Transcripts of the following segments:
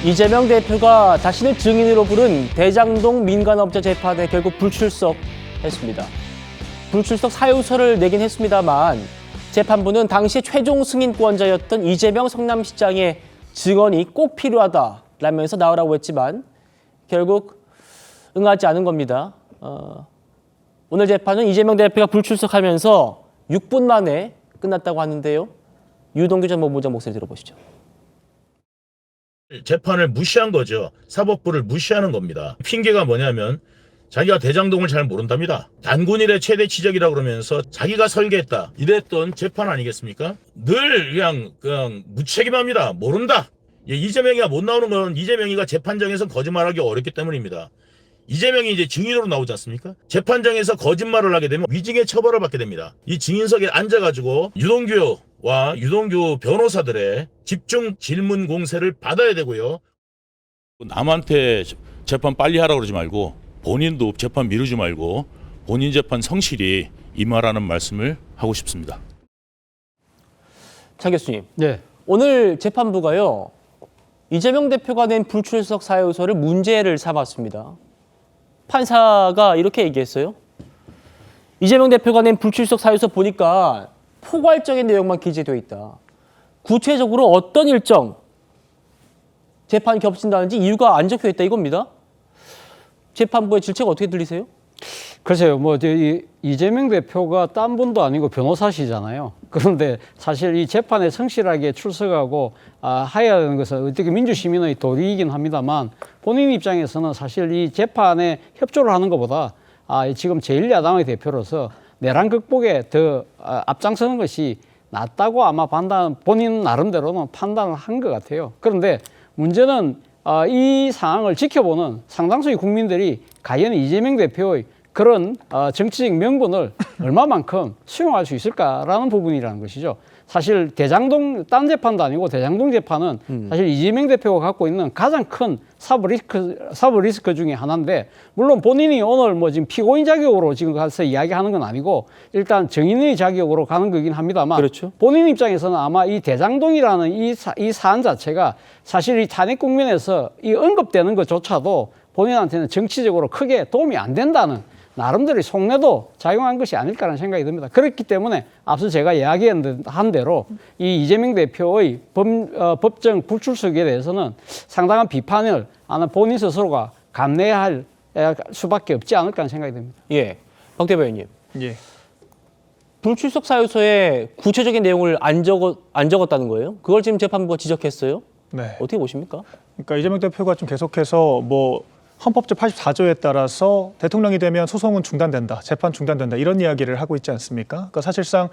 이재명 대표가 자신을 증인으로 부른 대장동 민간업자 재판에 결국 불출석했습니다. 불출석 사유서를 내긴 했습니다만 재판부는 당시 최종 승인권자였던 이재명 성남시장의 증언이 꼭 필요하다라면서 나오라고 했지만 결국 응하지 않은 겁니다. 오늘 재판은 이재명 대표가 불출석하면서 6분 만에 끝났다고 하는데요. 유동규 전 법무부장 목소리 들어보시죠. 재판을 무시한 거죠. 사법부를 무시하는 겁니다. 핑계가 뭐냐면 자기가 대장동을 잘 모른답니다. 단군일의 최대 지적이라고 그러면서 자기가 설계했다 이랬던 재판 아니겠습니까? 늘 그냥 무책임합니다. 모른다. 이재명이가 못 나오는 건 이재명이가 재판장에서 거짓말하기 어렵기 때문입니다. 이재명이 이제 증인으로 나오지 않습니까? 재판장에서 거짓말을 하게 되면 위증의 처벌을 받게 됩니다. 이 증인석에 앉아가지고 유동규 변호사들의 집중 질문 공세를 받아야 되고요. 남한테 재판 빨리 하라고 그러지 말고 본인도 재판 미루지 말고 본인 재판 성실히 임하라는 말씀을 하고 싶습니다. 차 교수님, 네. 오늘 재판부가요. 이재명 대표가 낸 불출석 사유서를 문제를 삼았습니다. 판사가 이렇게 얘기했어요. 이재명 대표가 낸 불출석 사유서 보니까 포괄적인 내용만 기재되어 있다. 구체적으로 어떤 일정, 재판 겹친다는지 이유가 안 적혀 있다 이겁니다. 재판부의 질책 어떻게 들리세요? 글쎄요, 이재명 대표가 딴 분도 아니고 변호사시잖아요. 그런데 사실 이 재판에 성실하게 출석하고 해야 되는 것은 어떻게 민주시민의 도리이긴 합니다만 본인 입장에서는 사실 이 재판에 협조를 하는 것보다 지금 제1야당의 대표로서 내란 극복에 더 앞장서는 것이 낫다고 아마 본인 나름대로는 판단을 한 것 같아요. 그런데 문제는 이 상황을 지켜보는 상당수의 국민들이 과연 이재명 대표의 그런 정치적 명분을 얼마만큼 수용할 수 있을까라는 부분이라는 것이죠. 사실 딴 재판도 아니고 대장동 재판은 사실 이재명 대표가 갖고 있는 가장 큰 사법 리스크 중에 하나인데, 물론 본인이 오늘 지금 피고인 자격으로 지금 가서 이야기하는 건 아니고 일단 증인의 자격으로 가는 거긴 합니다만, 그렇죠. 본인 입장에서는 아마 이 대장동이라는 이 사안 자체가 사실 이 탄핵 국면에서 이 언급되는 것조차도 본인한테는 정치적으로 크게 도움이 안 된다는 나름대로의 속내도 작용한 것이 아닐까라는 생각이 듭니다. 그렇기 때문에 앞서 제가 이야기한 대로 이 이재명 대표의 법정 불출석에 대해서는 상당한 비판을 본인 스스로가 감내할 수밖에 없지 않을까라는 생각이 듭니다. 예, 박 대변인님. 예. 불출석 사유서에 구체적인 내용을 안 적었다는 거예요? 그걸 지금 재판부가 지적했어요? 네. 어떻게 보십니까? 그러니까 이재명 대표가 좀 계속해서 헌법제 84조에 따라서 대통령이 되면 소송은 중단된다, 재판 중단된다 이런 이야기를 하고 있지 않습니까? 그러니까 사실상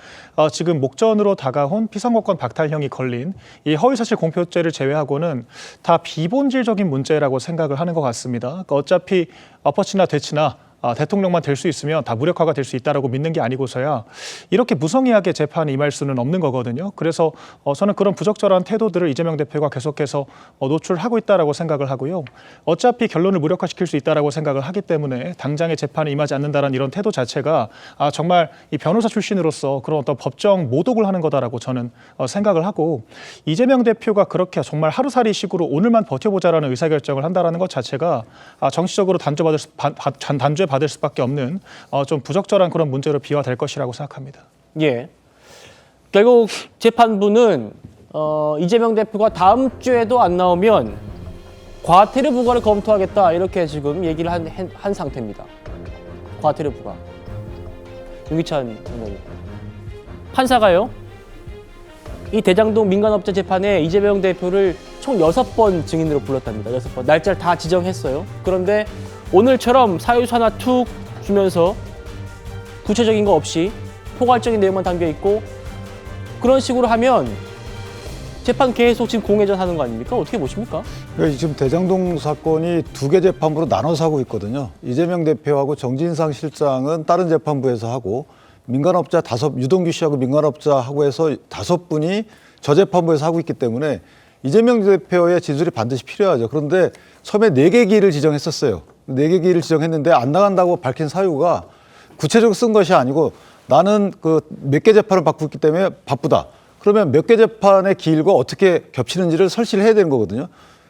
지금 목전으로 다가온 피선거권 박탈형이 걸린 이 허위사실 공표죄를 제외하고는 다 비본질적인 문제라고 생각을 하는 것 같습니다. 그러니까 어차피 엎어치나 되치나 대통령만 될 수 있으면 다 무력화가 될 수 있다라고 믿는 게 아니고서야 이렇게 무성의하게 재판에 임할 수는 없는 거거든요. 그래서 저는 그런 부적절한 태도들을 이재명 대표가 계속해서 노출하고 있다라고 생각을 하고요. 어차피 결론을 무력화시킬 수 있다라고 생각을 하기 때문에 당장의 재판에 임하지 않는다는 이런 태도 자체가 정말 이 변호사 출신으로서 그런 어떤 법정 모독을 하는 거다라고 저는 생각을 하고, 이재명 대표가 그렇게 정말 하루살이식으로 오늘만 버텨보자라는 의사결정을 한다라는 것 자체가 정치적으로 단죄 받을 수밖에 없는 좀 부적절한 그런 문제로 비화될 것이라고 생각합니다. 예. 결국 재판부는 이재명 대표가 다음 주에도 안 나오면 과태료 부과를 검토하겠다 이렇게 지금 얘기를 한 상태입니다. 과태료 부과. 윤기찬 의원님. 판사가요. 이 대장동 민간업자 재판에 이재명 대표를 총 6번 증인으로 불렀답니다. 6번. 날짜를 다 지정했어요. 그런데 오늘처럼 사유서 하나 툭 주면서 구체적인 거 없이 포괄적인 내용만 담겨 있고 그런 식으로 하면 재판 계속 지금 공회전 하는 거 아닙니까? 어떻게 보십니까? 그러니까 지금 대장동 사건이 2개 재판부로 나눠서 하고 있거든요. 이재명 대표하고 정진상 실장은 다른 재판부에서 하고 민간업자 유동규 씨하고 민간업자하고 해서 5분이 저 재판부에서 하고 있기 때문에 이재명 대표의 진술이 반드시 필요하죠. 그런데 처음에 4개 기일을 지정했었어요. 4개 기일을 지정했는데 안 나간다고 밝힌 사유가 구체적으로 쓴 것이 아니고 나는 몇 개 재판을 받고 있기 때문에 바쁘다. 그러면 몇 개 재판의 기일과 어떻게 겹치는지를 설치를 해야 되는 거거든요.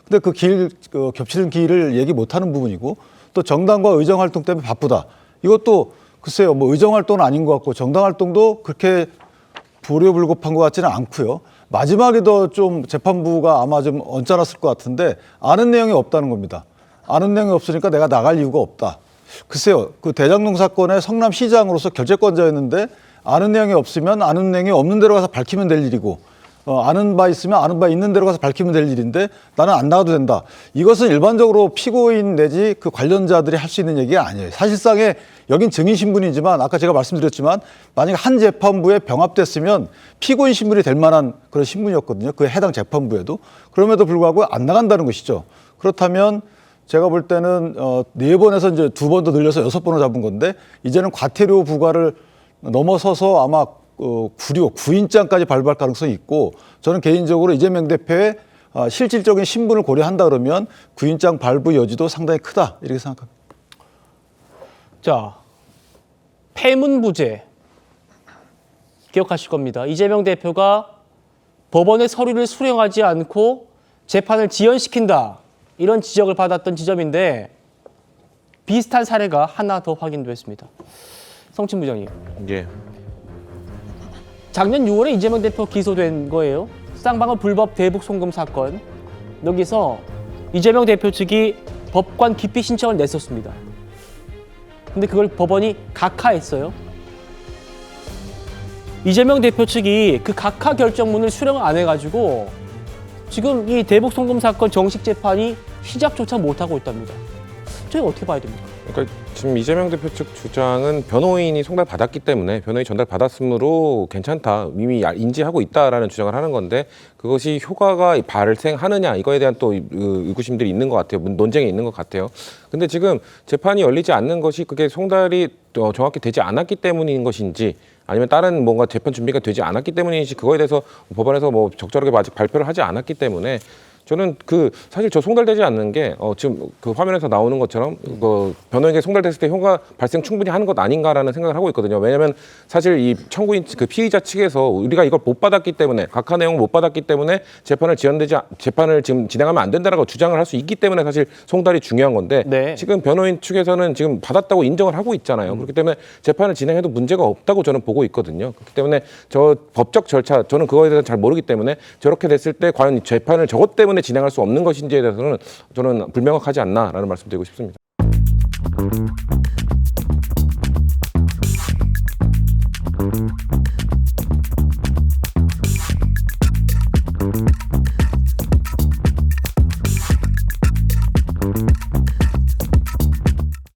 근데 그 겹치는 길을 얘기 못하는 부분이고 또 정당과 의정 활동 때문에 바쁘다. 이것도 글쎄요, 뭐 의정 활동은 아닌 것 같고 정당 활동도 그렇게 불효불급한 것 같지는 않고요. 마지막에도 좀 재판부가 아마 좀 언짢았을 것 같은데 아는 내용이 없다는 겁니다. 아는 내용이 없으니까 내가 나갈 이유가 없다. 글쎄요, 그 대장동 사건의 성남시장으로서 결재권자였는데 아는 내용이 없으면 아는 내용이 없는 데로 가서 밝히면 될 일이고 아는 바 있으면 아는 바 있는 데로 가서 밝히면 될 일인데 나는 안 나가도 된다. 이것은 일반적으로 피고인 내지 그 관련자들이 할 수 있는 얘기가 아니에요. 사실상의 여긴 증인 신분이지만 아까 제가 말씀드렸지만 만약 한 재판부에 병합됐으면 피고인 신분이 될 만한 그런 신분이었거든요. 그 해당 재판부에도. 그럼에도 불구하고 안 나간다는 것이죠. 그렇다면 제가 볼 때는 4번에서 이제 2번 더 늘려서 6번을 잡은 건데 이제는 과태료 부과를 넘어서서 아마 구인장까지 발부할 가능성이 있고 저는 개인적으로 이재명 대표의 실질적인 신분을 고려한다 그러면 구인장 발부 여지도 상당히 크다 이렇게 생각합니다. 자, 폐문부제 기억하실 겁니다. 이재명 대표가 법원의 서류를 수령하지 않고 재판을 지연시킨다 이런 지적을 받았던 지점인데 비슷한 사례가 하나 더 확인됐습니다. 성침 부장님. 예. 작년 6월에 이재명 대표 기소된 거예요. 쌍방울 불법 대북 송금 사건. 여기서 이재명 대표 측이 법관 기피 신청을 냈었습니다. 근데 그걸 법원이 각하했어요. 이재명 대표 측이 그 각하 결정문을 수령을 안 해가지고 지금 이 대북 송금 사건 정식 재판이 시작조차 못하고 있답니다. 저희 어떻게 봐야 됩니까? 그러니까 지금 이재명 대표 측 주장은 변호인이 송달받았기 때문에 변호인이 전달받았으므로 괜찮다, 이미 인지하고 있다라는 주장을 하는 건데 그것이 효과가 발생하느냐 이거에 대한 또 의구심들이 있는 것 같아요. 논쟁이 있는 것 같아요. 근데 지금 재판이 열리지 않는 것이 그게 송달이 정확히 되지 않았기 때문인 것인지 아니면 다른 뭔가 재판 준비가 되지 않았기 때문인지 그거에 대해서 법원에서 뭐 적절하게 아직 발표를 하지 않았기 때문에 저는 사실 저 송달되지 않는 게 지금 그 화면에서 나오는 것처럼 변호인에게 송달됐을 때 효과 발생 충분히 하는 것 아닌가라는 생각을 하고 있거든요. 왜냐하면 사실 이 청구인 그 피의자 측에서 우리가 이걸 못 받았기 때문에 각하 내용을 못 받았기 때문에 재판을 지금 진행하면 안 된다라고 주장을 할 수 있기 때문에 사실 송달이 중요한 건데 네. 지금 변호인 측에서는 지금 받았다고 인정을 하고 있잖아요. 그렇기 때문에 재판을 진행해도 문제가 없다고 저는 보고 있거든요. 그렇기 때문에 저 법적 절차 저는 그거에 대해서 잘 모르기 때문에 저렇게 됐을 때 과연 재판을 저것 때문에 진행할 수 없는 것인지에 대해서는 저는 불명확하지 않나라는 말씀드리고 싶습니다.